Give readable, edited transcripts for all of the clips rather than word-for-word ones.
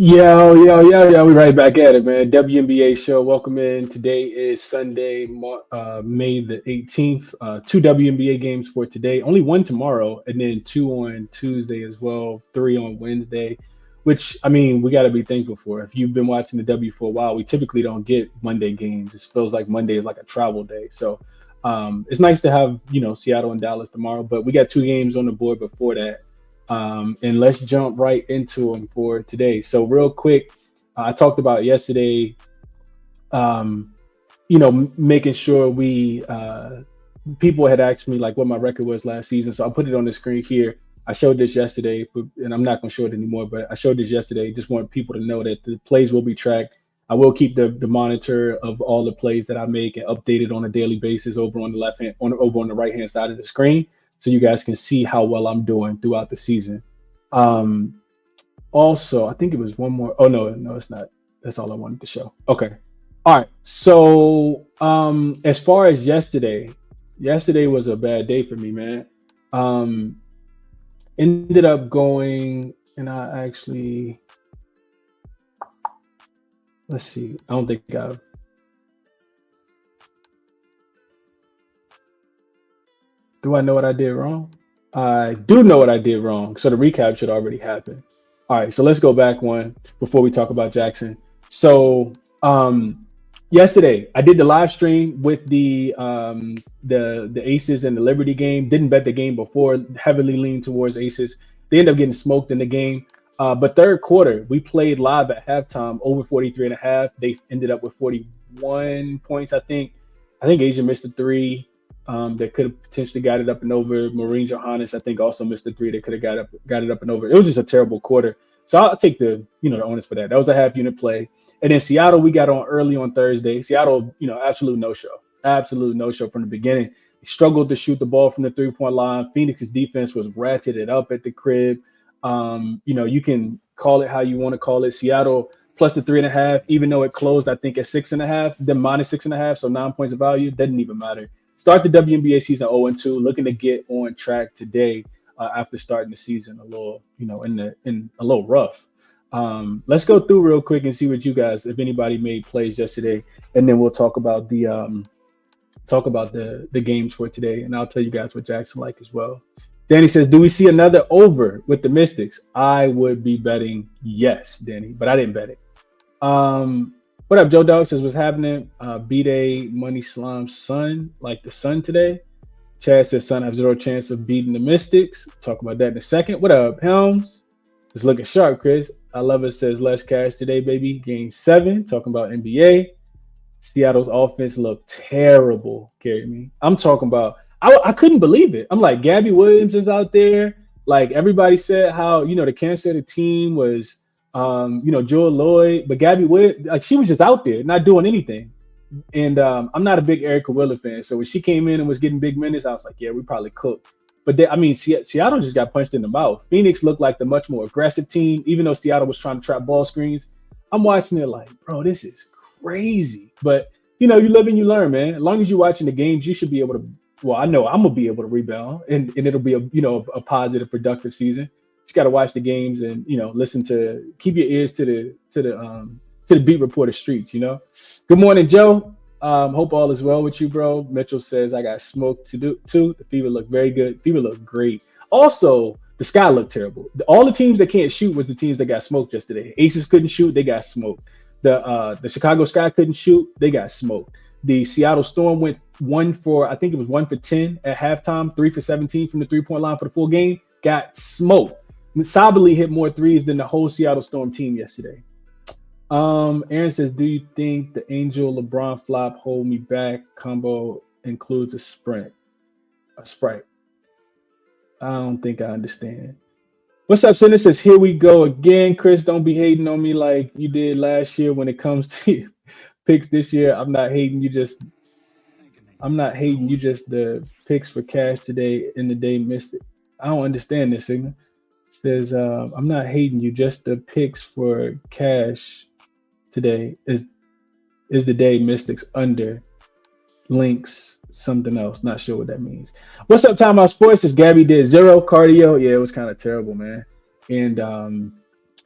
Yo. We right back at it, man. WNBA show. Welcome in. Today is Sunday, May the 18th. Two WNBA games for today. Only one tomorrow, and then two on Tuesday as well. Three on Wednesday, which I mean, we got to be thankful for. If you've been watching the W for a while, we typically don't get Monday games. It feels like Monday is like a travel day. So it's nice to have Seattle and Dallas tomorrow, but we got two games on the board before that. And let's jump right into them for today. So real quick, I talked about yesterday, making sure people had asked me like what my record was last season. So I put it on the screen here. I showed this yesterday, and I'm not going to show it anymore, but I showed this yesterday. Just want people to know that the plays will be tracked. I will keep the monitor of all the plays that I make and update it on a daily basis over on the right hand side of the screen, so you guys can see how well I'm doing throughout the season. Also, I think it was one more. Oh, no, it's not. That's all I wanted to show. Okay. All right. So as far as yesterday was a bad day for me, man. Ended up going, and I actually, let's see. I don't think do I know what I did wrong? I do know what I did wrong. So the recap should already happen. All right, so let's go back one before we talk about jaXon. So yesterday I did the live stream with the Aces and the Liberty game. Didn't bet the game before, heavily leaned towards Aces. They ended up getting smoked in the game. But third quarter, we played live at halftime over 43.5. They ended up with 41 points, I think. I think Asia missed a three. That could have potentially got it up and over. Maureen Johannes, I think, also missed a three that could have got it up and over. It was just a terrible quarter. So I'll take the onus for that. That was a half unit play. And then Seattle, we got on early on Thursday. Seattle, absolute no-show. Absolute no-show from the beginning. They struggled to shoot the ball from the three-point line. Phoenix's defense was ratcheted up at the crib. You can call it how you want to call it. Seattle plus the 3.5, even though it closed, I think, at 6.5, then minus 6.5, so 9 points of value. Doesn't even matter. Start the WNBA season 0-2, looking to get on track today after starting the season a little, in a little rough. Let's go through real quick and see what you guys, if anybody made plays yesterday, and then we'll talk about the games for today, and I'll tell you guys what jaXon like as well. Danny says, "Do we see another over with the Mystics?" I would be betting yes, Danny, but I didn't bet it. What up, Joe Dog says, "What's happening? B-Day Money Slime Sun, like the sun today." Chad says, "Sun have zero chance of beating the Mystics." Talk about that in a second. What up, Helms? It's looking sharp, Chris. I love it. Says, "Less cash today, baby." Game 7. Talking about NBA. Seattle's offense looked terrible, Carry me. I'm talking about, I couldn't believe it. I'm like, Gabby Williams is out there. Like everybody said how, the Kansas City team was, Joel Lloyd, but Gabby Wood, like she was just out there not doing anything. And I'm not a big Erica Wheeler fan, so when she came in and was getting big minutes, I was like, yeah, we probably cooked. But Seattle just got punched in the mouth. Phoenix looked like the much more aggressive team, even though Seattle was trying to trap ball screens. I'm watching it like, bro, this is crazy. But you live and you learn, man. As long as you're watching the games, you should be able to. Well, I know I'm gonna be able to rebound, and it'll be a positive, productive season. You got to watch the games and keep your ears to the beat reporter streets. Good morning, Joe. Hope all is well with you, bro. Mitchell says, "I got smoked too. The Fever looked very good. Fever looked great. Also, the Sky looked terrible. All the teams that can't shoot was the teams that got smoked yesterday. Aces couldn't shoot, they got smoked. The Chicago Sky couldn't shoot, they got smoked. The Seattle Storm went 1 for 10 at halftime, 3 for 17 from the 3-point line for the full game, got smoked. Sabali hit more threes than the whole Seattle Storm team yesterday." Aaron says, "Do you think the Angel LeBron flop hold me back combo includes a sprite?" I don't think I understand. What's up, Cindy? Says, "Here we go again. Chris, don't be hating on me like you did last year when it comes to picks this year. I'm not hating you, just the picks for cash today in the day missed it." I don't understand this, Sigma. Says, "I'm not hating you, just the picks for cash today is the day Mystics under Lynx something else." Not sure what that means. What's up, Time Out Sports? Says, "Gabby did 0 cardio." Yeah, it was kind of terrible, man. And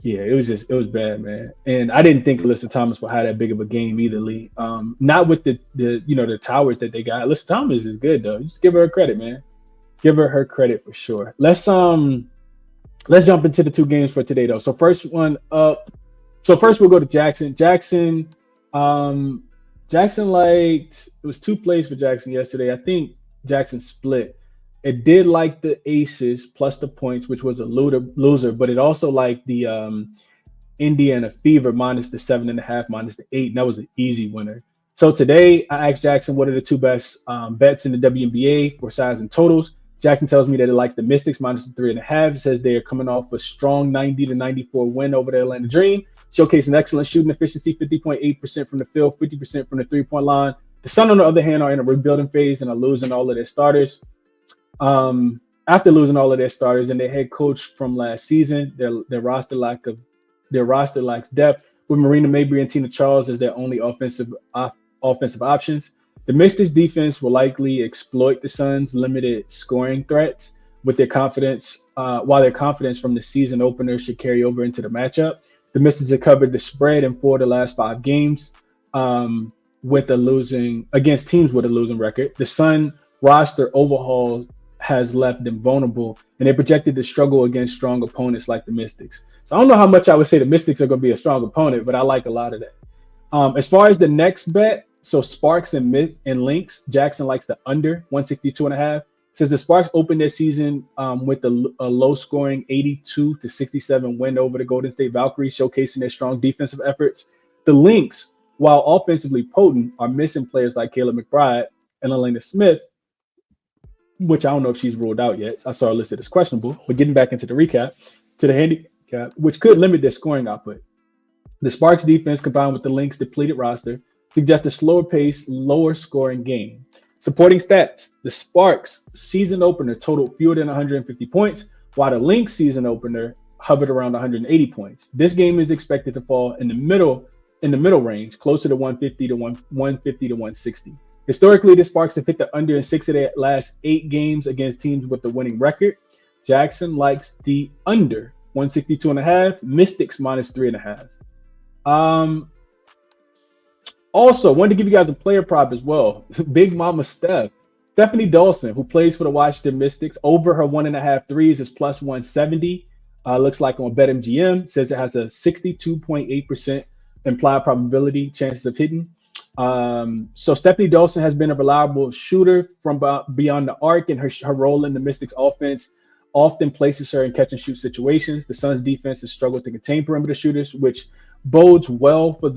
Yeah, it was bad, man. And I didn't think Alyssa Thomas would have that big of a game either, Lee. Not with the the towers that they got. Alyssa Thomas is good though. Just give her credit, man. Give her credit for sure. Let's jump into the two games for today though. So first one up. So first we'll go to jaXon. jaXon liked it was two plays for jaXon yesterday. I think jaXon split. It did like the aces plus the points, which was a loser, but it also liked the Indiana Fever minus the 7.5, minus the 8, and that was an easy winner. So today I asked jaXon what are the two best bets in the WNBA for size and totals. jaXon tells me that it likes the Mystics minus the 3.5. It says they are coming off a strong 90-94 win over the Atlanta Dream, showcasing excellent shooting efficiency, 50.8% from the field, 50% from the three-point line. The Sun, on the other hand, are in a rebuilding phase and are losing all of their starters. After losing all of their starters and their head coach from last season, their roster lacks depth, with Marina Mabrey and Tina Charles as their only offensive options. The Mystics defense will likely exploit the Suns' limited scoring threats with their confidence, while their confidence from the season opener should carry over into the matchup. The Mystics have covered the spread in 4 of the last 5 games against teams with a losing record. The Sun roster overhaul has left them vulnerable, and they projected to struggle against strong opponents like the Mystics. So I don't know how much I would say the Mystics are going to be a strong opponent, but I like a lot of that. As far as the next bet, so Sparks and Lynx, jaXon likes the under 162.5. Says the Sparks opened their season with a low-scoring 82-67 win over the Golden State Valkyries, showcasing their strong defensive efforts. The Lynx, while offensively potent, are missing players like Kayla McBride and Elena Smith, which I don't know if she's ruled out yet. I saw her listed as questionable. But getting back into the handicap, which could limit their scoring output. The Sparks defense, combined with the Lynx' depleted roster, suggests a slower pace, lower scoring game. Supporting stats: the Sparks season opener totaled fewer than 150 points, while the Lynx season opener hovered around 180 points. This game is expected to fall in the middle range, closer to 150 to 160. Historically, the Sparks have hit the under in 6 of their last 8 games against teams with the winning record. jaXon likes the under 162.5, Mystics minus 3.5. Also, wanted to give you guys a player prop as well. Big Mama Stephanie Dawson, who plays for the Washington Mystics, over her 1.5 threes is plus 170. Looks like on BetMGM, says it has a 62.8% implied probability chances of hitting. So Stephanie Dawson has been a reliable shooter from beyond the arc, and her role in the Mystics offense often places her in catch and shoot situations. The Suns defense has struggled to contain perimeter shooters, which bodes well for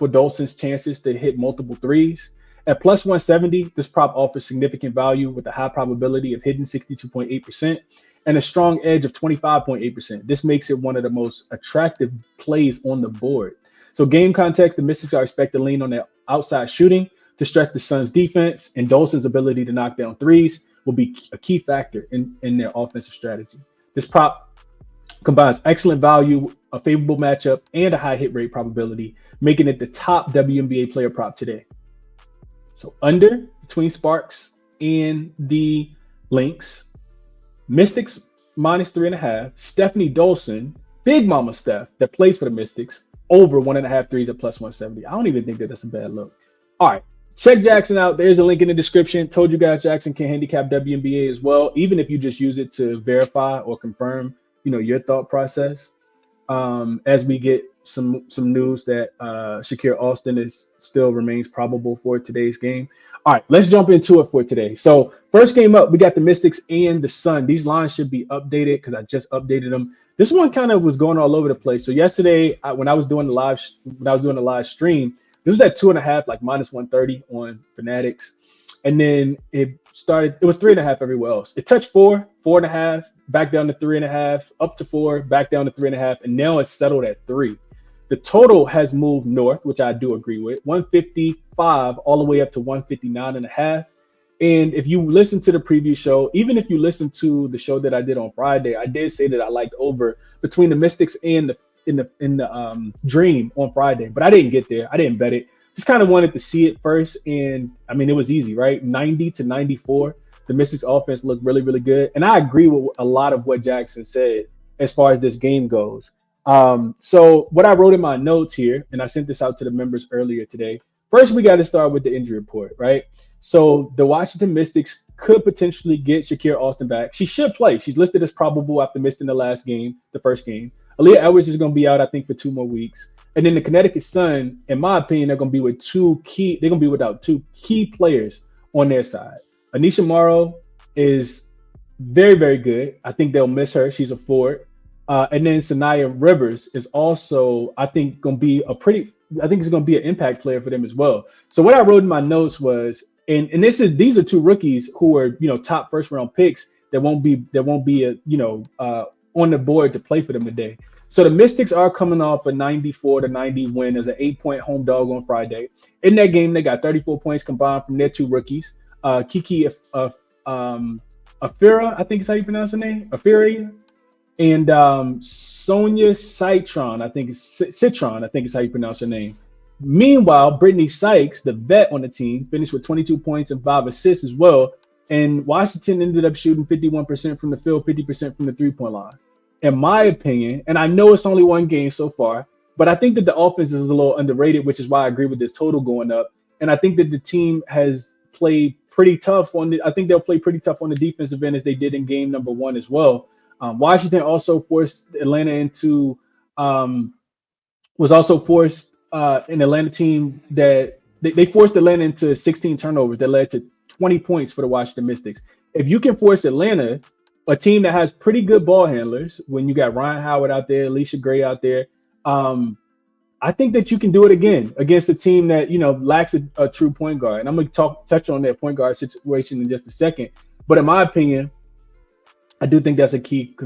Dawson's chances to hit multiple threes. At plus 170, this prop offers significant value with a high probability of hitting 62.8% and a strong edge of 25.8%. This makes it one of the most attractive plays on the board. So game context, the Mystics are expected to lean on their outside shooting to stretch the Suns' defense, and Dawson's ability to knock down threes will be a key factor in their offensive strategy. This prop combines excellent value, a favorable matchup, and a high hit rate probability, making it the top WNBA player prop today. So under between Sparks and the Lynx, Mystics minus 3.5, Stephanie Dawson, Big Mama Steph, that plays for the Mystics, over 1.5 threes at plus 170. I don't even think that's a bad look. All right, check jaXon out. There's a link in the description. Told you guys jaXon can handicap WNBA as well, even if you just use it to verify or confirm, your thought process. As we get some news that Shakira Austin still remains probable for today's game. All right, let's jump into it for today. So first game up, we got the Mystics and the Sun. These lines should be updated because I just updated them. This one kind of was going all over the place. So yesterday, when I was doing the live stream, this was at 2.5, like minus 130 on Fanatics, and then it was 3.5 everywhere else. It touched 4, 4.5, back down to 3.5, up to 4, back down to 3.5, and now it's settled at 3. The total has moved north, which I do agree with, 155 all the way up to 159.5. And if you listen to the preview show, even if you listen to the show that I did on Friday, I did say that I liked over between the Mystics and the Dream on Friday, but I didn't get there. I didn't bet it. Just kind of wanted to see it first, and I mean it was easy, right? 90-94. The Mystics offense looked really, really good, and I agree with a lot of what jaXon said as far as this game goes. So what I wrote in my notes here, and I sent this out to the members earlier today. First, we got to start with the injury report, right? So the Washington Mystics could potentially get Shakira Austin back. She should play. She's listed as probable after missing the first game. Aaliyah Edwards is going to be out, I think, for 2 more weeks. And then the Connecticut Sun, in my opinion, they're going to be without two key players on their side. Anisha Morrow is very, very good. I think they'll miss her. She's a forward. And then Sanaya Rivers is also, I think, going to be I think it's going to be an impact player for them as well. So what I wrote in my notes was, and these are two rookies who are, top first round picks that won't be on the board to play for them today. So the Mystics are coming off a 94-90 win as an 8-point home dog on Friday. In that game, they got 34 points combined from their two rookies. Kiki Afira, I think is how you pronounce her name. Afira. And Sonia Citron, I think is how you pronounce her name. Meanwhile, Brittany Sykes, the vet on the team, finished with 22 points and 5 assists as well. And Washington ended up shooting 51% from the field, 50% from the three-point line. In my opinion, and I know it's only one game so far, but I think that the offense is a little underrated, which is why I agree with this total going up. And I think that the team has played pretty tough I think they'll play pretty tough on the defensive end as they did in game number 1 as well. Washington also forced Atlanta into an Atlanta team that they forced Atlanta into 16 turnovers that led to 20 points for the Washington Mystics. If you can force Atlanta, a team that has pretty good ball handlers, when you got Ryan Howard out there, Alicia Gray out there, I think that you can do it again against a team that lacks a true point guard. And I'm going to touch on that point guard situation in just a second. But in my opinion, I do think that's a key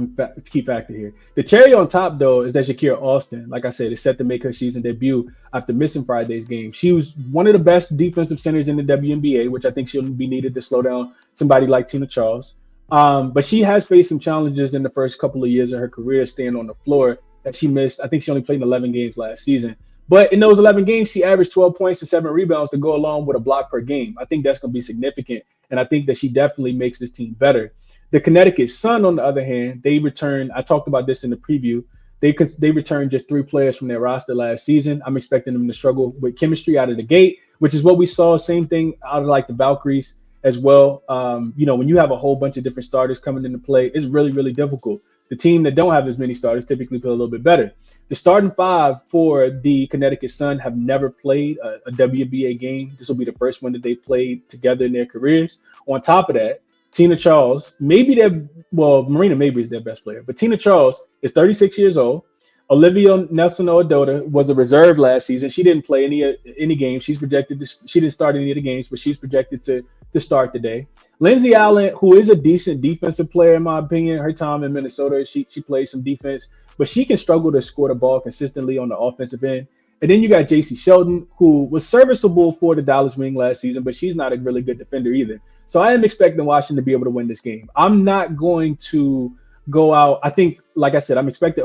factor here. The cherry on top, though, is that Shakira Austin, like I said, is set to make her season debut after missing Friday's game. She was one of the best defensive centers in the WNBA, which I think she'll be needed to slow down somebody like Tina Charles. But she has faced some challenges in the first couple of years of her career staying on the floor that she missed. I think she only played in 11 games last season. But in those 11 games, she averaged 12 points and 7 rebounds to go along with a block per game. I think that's going to be significant, and I think that she definitely makes this team better. The Connecticut Sun, on the other hand, they returned. I talked about this in the preview. They returned just 3 players from their roster last season. I'm expecting them to struggle with chemistry out of the gate, which is what we saw. Same thing out of like the Valkyries as well. When you have a whole bunch of different starters coming into play, it's really, really difficult. The team that don't have as many starters typically play a little bit better. The starting 5 for the Connecticut Sun have never played a WNBA game. This will be the first one that they played together in their careers. On top of that, Tina Charles, Marina Mabrey is their best player, but Tina Charles is 36 years old. Olivia Nelson-Ododa was a reserve last season. She didn't play any games. She didn't start any of the games, but she's projected to start today. Lindsay Allen, who is a decent defensive player in my opinion, her time in Minnesota, she plays some defense, but she can struggle to score the ball consistently on the offensive end. And then you got JC Sheldon, who was serviceable for the Dallas Wing last season, but she's not a really good defender either. So I am expecting Washington to be able to win this game. I'm not going to go out. I think, like I said, I'm expecting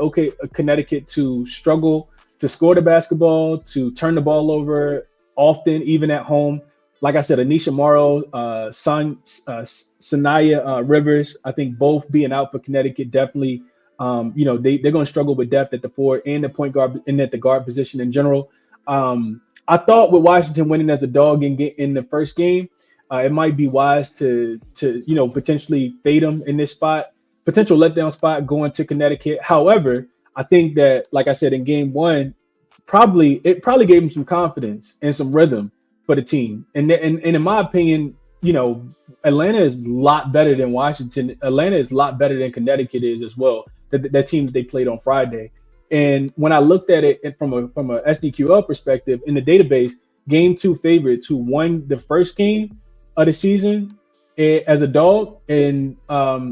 Connecticut to struggle to score the basketball, to turn the ball over often, even at home. Like I said, Anisha Morrow, Sanaya Rivers, I think both being out for Connecticut definitely, they're going to struggle with depth at the forward and the point guard and at the guard position in general. I thought with Washington winning as a dog in the first game, it might be wise to potentially fade them in this spot, potential letdown spot going to Connecticut. However, I think that, like I said, in game 1, it probably gave them some confidence and some rhythm for the team. And in my opinion, Atlanta is a lot better than Washington. Atlanta is a lot better than Connecticut is as well. That team that they played on Friday. And when I looked at it from a SDQL perspective in the database, game 2 favorites who won the first game of the season as a dog, and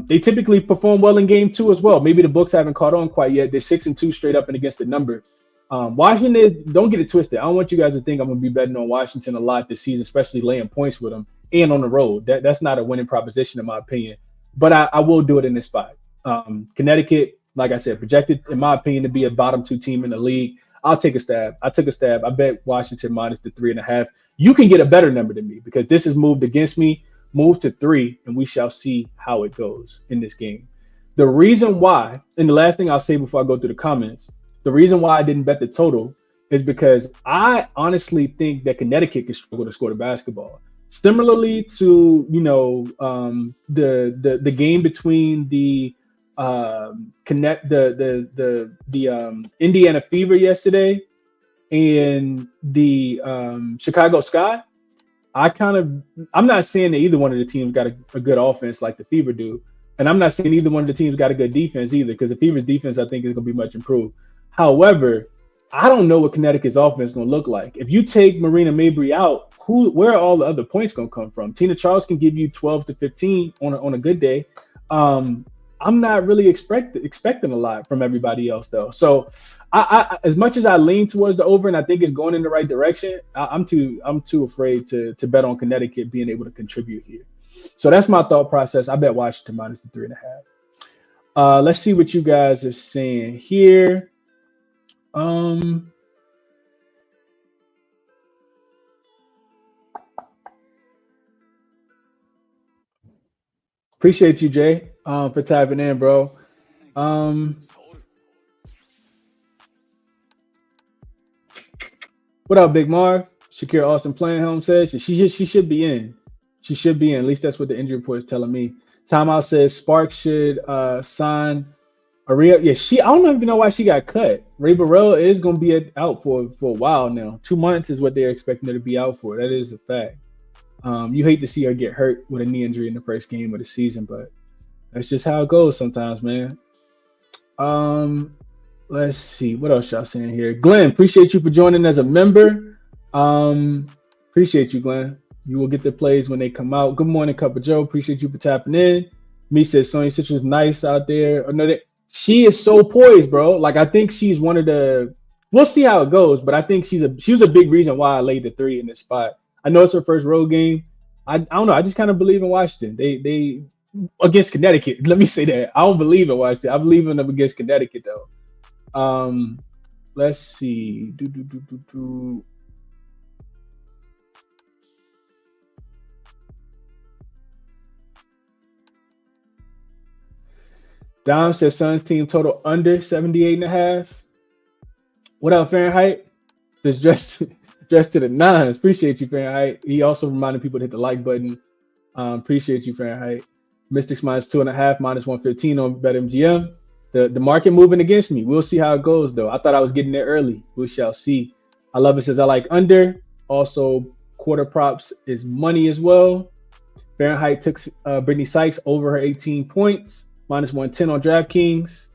they typically perform well in game 2 as well. Maybe the books haven't caught on quite yet. They're 6-2 straight up and against the number. Washington, don't get it twisted. I don't want you guys to think I'm going to be betting on Washington a lot this season, especially laying points with them and on the road. That's not a winning proposition in my opinion, but I will do it in this spot. Connecticut, like I said, projected in my opinion to be a bottom 2 team in the league. I'll take a stab. I took a stab. I bet Washington minus the 3.5. You can get a better number than me because this is moved against me. Move to 3, and we shall see how it goes in this game. The reason why, and the last thing I'll say before I go through the comments, The reason why I didn't bet the total is because I honestly think that Connecticut can struggle to score the basketball. Similarly to the game between the Indiana Fever yesterday and the Chicago Sky. I'm not saying that either one of the teams got a good offense like the Fever do, and I'm not saying either one of the teams got a good defense either, because the Fever's defense I think is going to be much improved. However, I don't know what Connecticut's offense is going to look like. If you take Marina Mabrey out, where are all the other points going to come from? Tina Charles can give you 12 to 15 on a good day. I'm not really expecting a lot from everybody else though. So I as much as I lean towards the over and I think it's going in the right direction, I'm too afraid to bet on Connecticut being able to contribute here. So that's my thought process. I bet Washington minus the 3.5. Let's see what you guys are saying here. Appreciate you, Jay, for typing in, bro. What up, Big Marv? Shakira Austin playing home says she should be in. She should be in. At least that's what the injury report is telling me. Timeout says Sparks should sign Aria. Yeah, I don't even know why she got cut. Ray Burrell is going to be out for a while now. 2 months is what they're expecting her to be out for. That is a fact. You hate to see her get hurt with a knee injury in the first game of the season, but that's just how it goes sometimes, man. Let's see. What else y'all saying here? Glenn, appreciate you for joining as a member. Appreciate you, Glenn. You will get the plays when they come out. Good morning, Cup of Joe. Appreciate you for tapping in. Me says Sonya Citrus nice out there. She is so poised, bro. Like, I think she's one of the – we'll see how it goes, but I think she was a big reason why I laid the 3 in this spot. I know it's her first road game. I don't know. I just kind of believe in Washington. They against Connecticut. Let me say that. I don't believe in Washington. I believe in them against Connecticut, though. Let's see. Dom says Suns team total under 78.5. What up, Fahrenheit? Just dressed to the nines. Appreciate you, Fahrenheit. He also reminded people to hit the like button. Appreciate you, Fahrenheit. Mystics minus 2.5, minus 115 on BetMGM. The market moving against me. We'll see how it goes, though. I thought I was getting there early. We shall see. I love it. Says I like under. Also, quarter props is money as well. Fahrenheit took Brittany Sykes over her 18 points, minus 110 on DraftKings.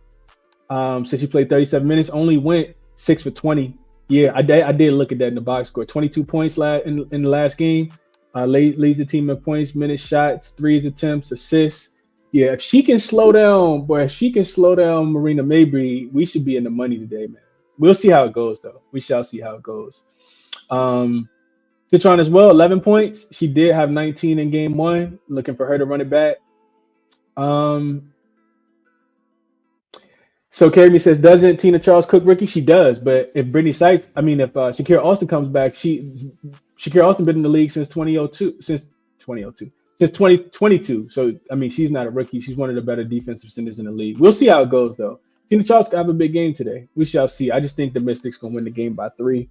Since she played 37 minutes, only went 6 for 20. Yeah, I did look at that in the box score. 22 points in the last game. Leads the team in points, minutes, shots, threes attempts, assists. Yeah, if she can slow down Marina Mabrey, we should be in the money today, man. We'll see how it goes, though. We shall see how it goes. Citron as well, 11 points. She did have 19 in game 1. Looking for her to run it back. So Carrie says, doesn't Tina Charles cook rookie? She does, but if Brittany Sykes, if Shakira Austin comes back, Shakira Austin been in the league since 2022. So she's not a rookie. She's one of the better defensive centers in the league. We'll see how it goes, though. Tina Charles could have a big game today. We shall see. I just think the Mystics gonna win the game by 4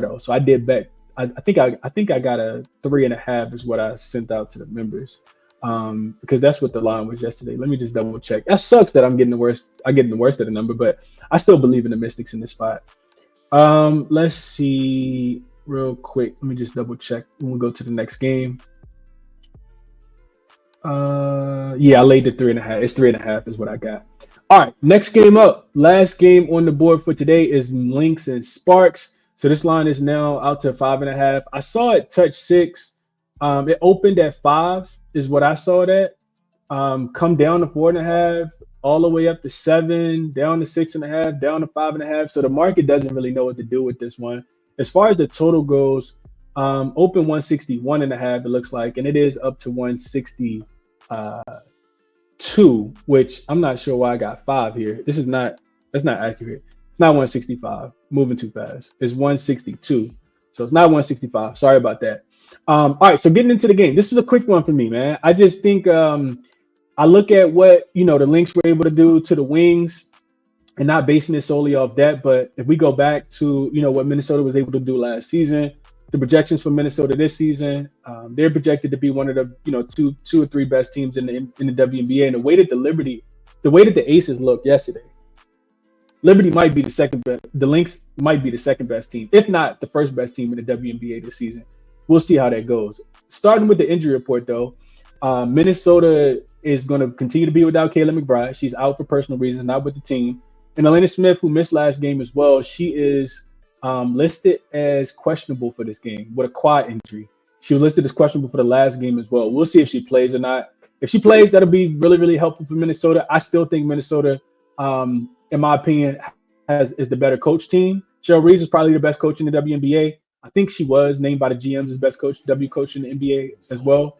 though. So I did bet. I think I got a 3.5 is what I sent out to the members. Because that's what the line was yesterday. Let me just double check. That sucks that I'm getting the worst. I'm getting the worst of the number, but I still believe in the Mystics in this spot. Let's see real quick. Let me just double check when we go to the next game. Yeah, I laid the 3.5. It's 3.5 is what I got. All right, next game up. Last game on the board for today is Lynx and Sparks. So this line is now out to 5.5. I saw it touch 6. It opened at 5. Is what I saw it at. Come down to 4.5, all the way up to 7, down to 6.5, down to 5.5. So the market doesn't really know what to do with this one. As far as the total goes, open 161.5, it looks like, and it is up to 162, which I'm not sure why I got 5 here. That's not accurate. It's not 165. Moving too fast. It's 162. So it's not 165. Sorry about that. All right, so getting into the game. This is a quick one for me, man. I just think I look at what the Lynx were able to do to the Wings. and not basing it solely off that. But if we go back to, what Minnesota was able to do last season, the projections for Minnesota this season, they're projected to be one of the, two or three best teams in the WNBA. And the way that the way that the Aces looked yesterday, Liberty might be the second best. The Lynx might be the second best team, if not the first best team in the WNBA this season. We'll see how that goes. Starting with the injury report, though, Minnesota is going to continue to be without Kayla McBride. She's out for personal reasons, not with the team. And Elena Smith, who missed last game as well, she is listed as questionable for this game with a quad injury. She was listed as questionable for the last game as well. We'll see if she plays or not. If she plays, that'll be really, really helpful for Minnesota. I still think Minnesota, in my opinion, is the better coach team. Cheryl Reeves is probably the best coach in the WNBA. I think she was named by the GMs as best coach, W coach in the NBA as well.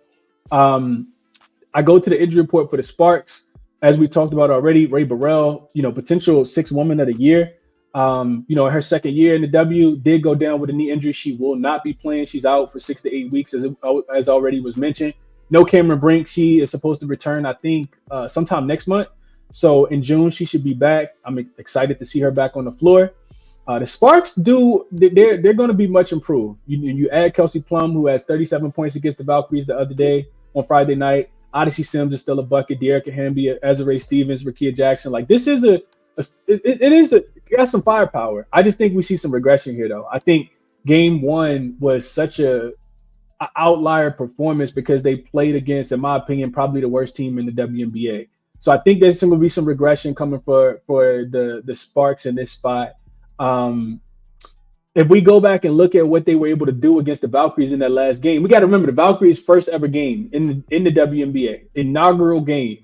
I go to the injury report for the Sparks. As we talked about already, Ray Burrell, potential sixth woman of the year. Her second year in the W did go down with a knee injury. She will not be playing. She's out for 6 to 8 weeks, as already was mentioned. No Cameron Brink. She is supposed to return, I think, sometime next month. So in June, she should be back. I'm excited to see her back on the floor. The Sparks they're going to be much improved. You add Kelsey Plum, who has 37 points against the Valkyries the other day on Friday night. Odyssey Sims is still a bucket. De'Erica Hamby, Ezra Stevens, Rakia Jackson. Like, this is it got some firepower. I just think we see some regression here, though. I think game one was such a outlier performance because they played against, in my opinion, probably the worst team in the WNBA. So I think there's going to be some regression coming for the Sparks in this spot. If we go back and look at what they were able to do against the Valkyries in that last game, we got to remember the Valkyries' first ever game in the WNBA, inaugural game.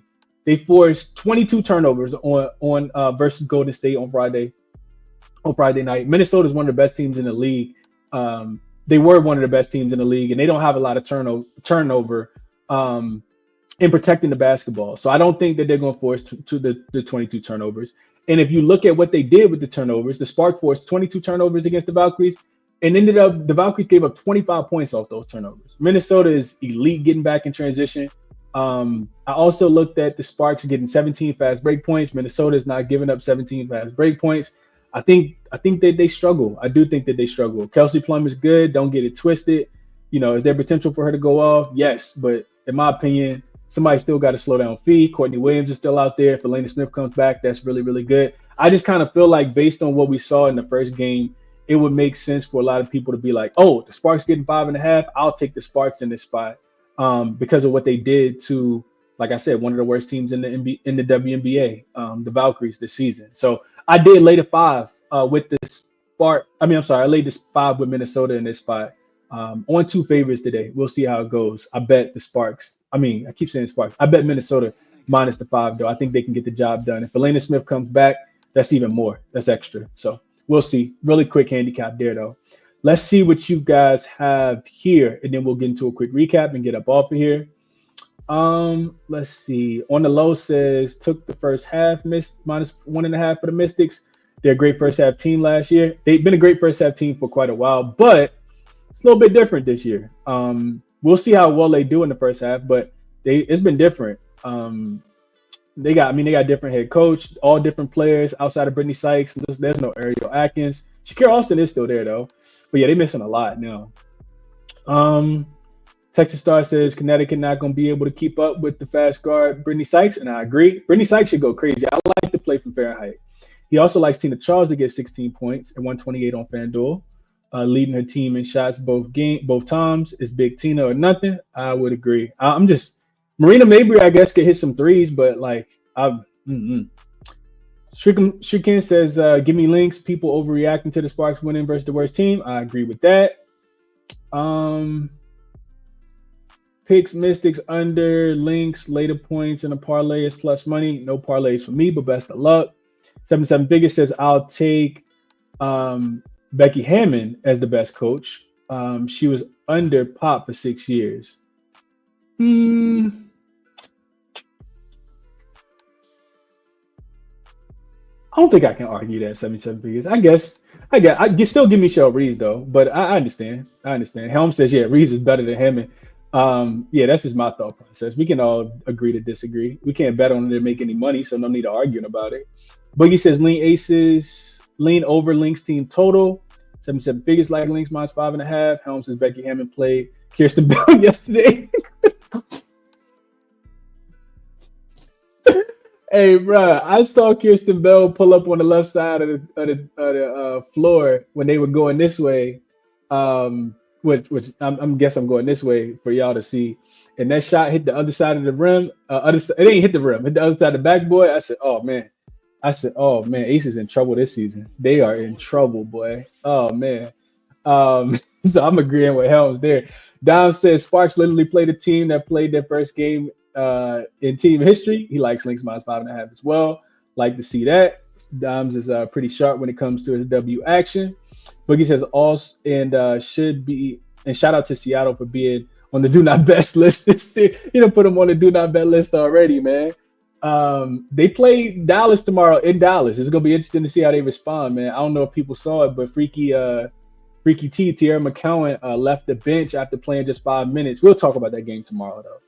They forced 22 turnovers on versus Golden State on Friday night. Minnesota is one of the best teams in the league. They were one of the best teams in the league, and they don't have a lot of turnover in protecting the basketball. So I don't think that they're going to force to the 22 turnovers. And if you look at what they did with the turnovers, the Spark forced 22 turnovers against the Valkyries, and the Valkyries gave up 25 points off those turnovers. Minnesota is elite getting back in transition. I also looked at the Sparks getting 17 fast break points. Minnesota is not giving up 17 fast break points. I think that they struggle. I do think that they struggle. Kelsey Plum is good. Don't get it twisted. Is there potential for her to go off? Yes, but in my opinion, somebody still got to slow down feet. Courtney Williams is still out there. If Elena Smith comes back, that's really, really good. I just kind of feel like based on what we saw in the first game, it would make sense for a lot of people to be like, oh, the Sparks getting 5.5. I'll take the Sparks in this spot because of what they did to, like I said, one of the worst teams in the WNBA, the Valkyries this season. So I did lay the 5 with the Spark. I laid this 5 with Minnesota in this spot. On 2 favorites today. We'll see how it goes. I bet the Sparks. I keep saying Sparks. I bet Minnesota minus the 5, though. I think they can get the job done. If Elena Smith comes back, that's even more. That's extra. So we'll see. Really quick handicap there, though. Let's see what you guys have here, and then we'll get into a quick recap and get up off of here. Let's see. On the low says took the first half, missed minus 1.5 for the Mystics. They're a great first half team last year. They've been a great first half team for quite a while, but it's a little bit different this year. We'll see how well they do in the first half, but it's been different. They got different head coach, all different players outside of Brittany Sykes. There's no Ariel Atkins. Shakira Austin is still there though, but yeah, they're missing a lot now. Texas Star says Connecticut not going to be able to keep up with the fast guard Brittany Sykes, and I agree. Brittany Sykes should go crazy. I like to play from Fahrenheit. He also likes Tina Charles to get 16 points and 128 on FanDuel. Leading her team in shots both times. Is Big Tina or nothing? I would agree. Marina Mabry, I guess, could hit some threes, but Shrikin says, give me Lynx. People overreacting to the Sparks winning versus the worst team. I agree with that. Picks Mystics under Lynx, later points, and a parlay is plus money. No parlays for me, but best of luck. 77 Biggest says, I'll take Becky Hammond as the best coach. She was under Pop for 6 years. I don't think I can argue that 77 Biggest. You still give me Cheryl Reeves though, but I understand. Helm says, yeah, Reeves is better than Hammond. Yeah, that's just my thought process. We can all agree to disagree. We can't bet on them to make any money, so no need to arguing about it. Boogie says lean over Lynx team total. 77 figures like Lynx minus 5.5. Helms says Becky Hammond played Kirsten Bell yesterday. Hey, bro, I saw Kirsten Bell pull up on the left side of the floor when they were going this way. Which I'm guess I'm going this way for y'all to see. And that shot hit the other side of the rim. It ain't hit the rim, hit the other side of the backboard. I said, oh man. Ace is in trouble this season. They are in trouble, boy. Oh man. So I'm agreeing with Helms there. Dom says Sparks literally played a team that played their first game in team history. He likes Lynx minus 5.5 as well. Like to see that. Doms is pretty sharp when it comes to his W action. Boogie says should be, and shout out to Seattle for being on the do not bet list this year. You don't put them on the do not bet list already, man. They play Dallas tomorrow in Dallas. It's gonna be interesting to see how they respond, man. I don't know if people saw it, but Freaky T, Tierra McCowan left the bench after playing just 5 minutes. We'll talk about that game tomorrow, though.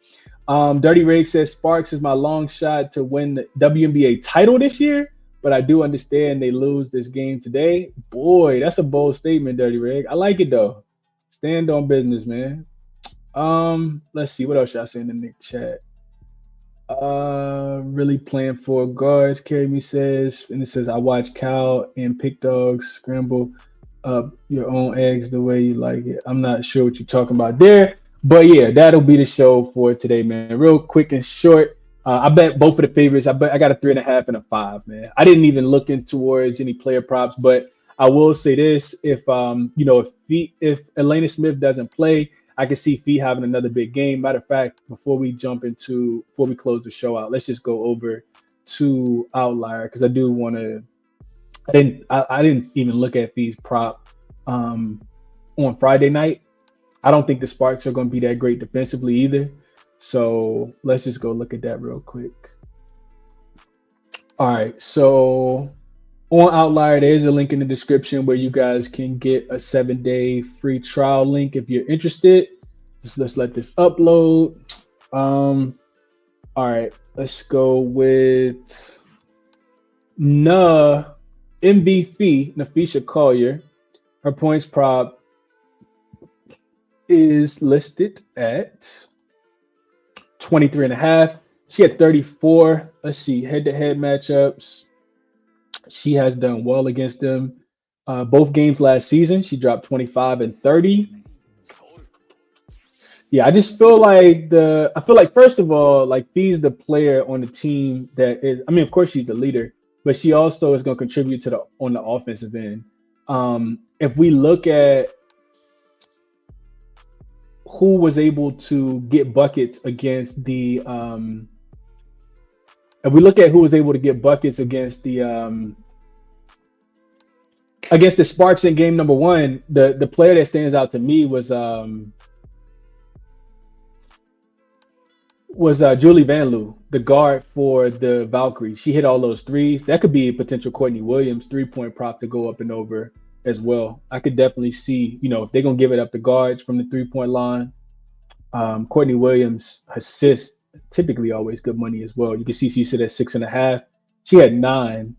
Dirty Rig says Sparks is my long shot to win the WNBA title this year, but I do understand they lose this game today. Boy, that's a bold statement, Dirty Rig. I like it though. Stand on business, man. Let's see what else should I say in the chat. Really playing for guards. Carry me says, and it says I watch Cal and Pick Dogs scramble up your own eggs the way you like it. I'm not sure what you're talking about there, but yeah, that'll be the show for today, man. Real quick and short. I bet both of the favorites. I got a 3.5 and a 5, man. I didn't even look in towards any player props, but I will say this: if Elena Smith doesn't play, I can see Fee having another big game. Matter of fact, before we close the show out, let's just go over to Outlier because I do want to. I didn't even look at Fee's prop on Friday night. I don't think the Sparks are going to be that great defensively either. So let's just go look at that real quick. All right, so on Outlier, there's a link in the description where you guys can get a 7-day free trial link if you're interested. Let's let this upload. All right, let's go with Nafisha Collier. Her points prop is listed at 23.5. She had 34. Let's see, head-to-head matchups. She has done well against them. Both games last season, she dropped 25 and 30. Yeah, I just feel like first of all, like Fee's the player on the team that is. I mean, of course she's the leader, but she also is going to contribute on the offensive end. If we look at who was able to get buckets against the against the Sparks in game number 1, the player that stands out to me was Julie Van Loo, the guard for the Valkyries. She hit all those threes. That could be a potential Courtney Williams 3-point prop to go up and over as well. I could definitely see, if they're going to give it up to guards from the 3-point line. Courtney Williams assists, typically always good money as well. You can see she sit at 6.5. She had 9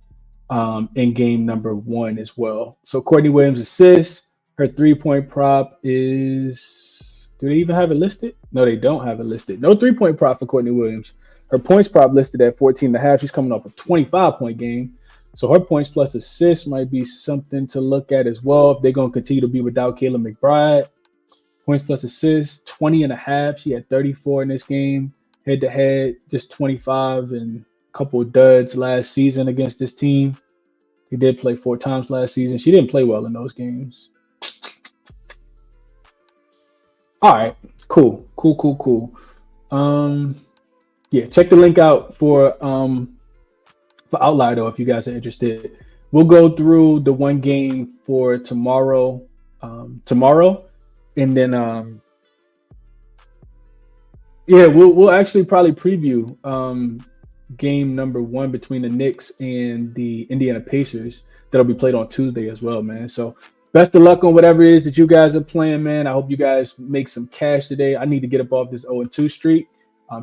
in game number 1 as well. So Courtney Williams assists. Her 3-point prop is, do they even have it listed? No, they don't have it listed. No 3-point prop for Courtney Williams. Her points prop listed at 14.5. She's coming off a 25-point game. So her points plus assists might be something to look at as well if they're going to continue to be without Kayla McBride. Points plus assists, 20.5. She had 34 in this game. Head-to-head, just 25 and a couple of duds last season against this team. He did play 4 times last season. She didn't play well in those games. All right, cool. Yeah, check the link out for Outlier though if you guys are interested. We'll go through the one game for tomorrow, and then we'll actually probably preview game number 1 between the Knicks and the Indiana Pacers that'll be played on Tuesday as well, man. So best of luck on whatever it is that you guys are playing, man. I hope you guys make some cash today. I need to get up off this 0-2 streak.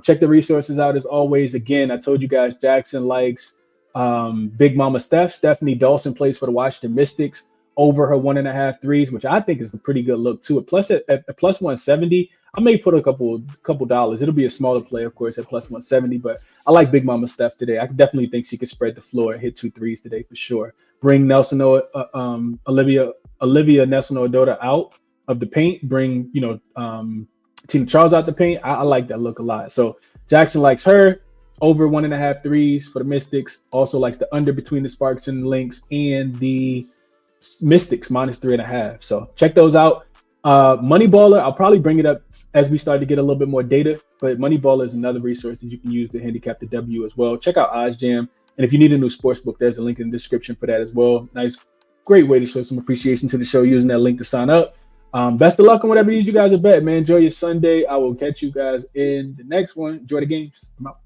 Check the resources out as always. Again, I told you guys jaXon likes Big Mama Stephanie Dawson plays for the Washington Mystics over her 1.5 threes, which I think is a pretty good look too. At plus 170, I may put a couple dollars. It'll be a smaller play, of course, at plus 170, but I like Big Mama Steph today. I definitely think she could spread the floor and hit 2 threes today for sure. Bring Olivia Nelson-Ododa out of the paint. Bring Tina Charles out the paint. I like that look a lot. So jaXon likes her over 1.5 threes for the Mystics. Also likes the under between the Sparks and the Lynx, and the Mystics minus 3.5. So check those out. Moneyballer, I'll probably bring it up as we start to get a little bit more data, but Moneyballer is another resource that you can use to handicap the W as well. Check out OddsJam. And if you need a new sportsbook, there's a link in the description for that as well. Nice, great way to show some appreciation to the show using that link to sign up. Best of luck on whatever it is you guys are betting, man. Enjoy your Sunday. I will catch you guys in the next one. Enjoy the games. I'm out.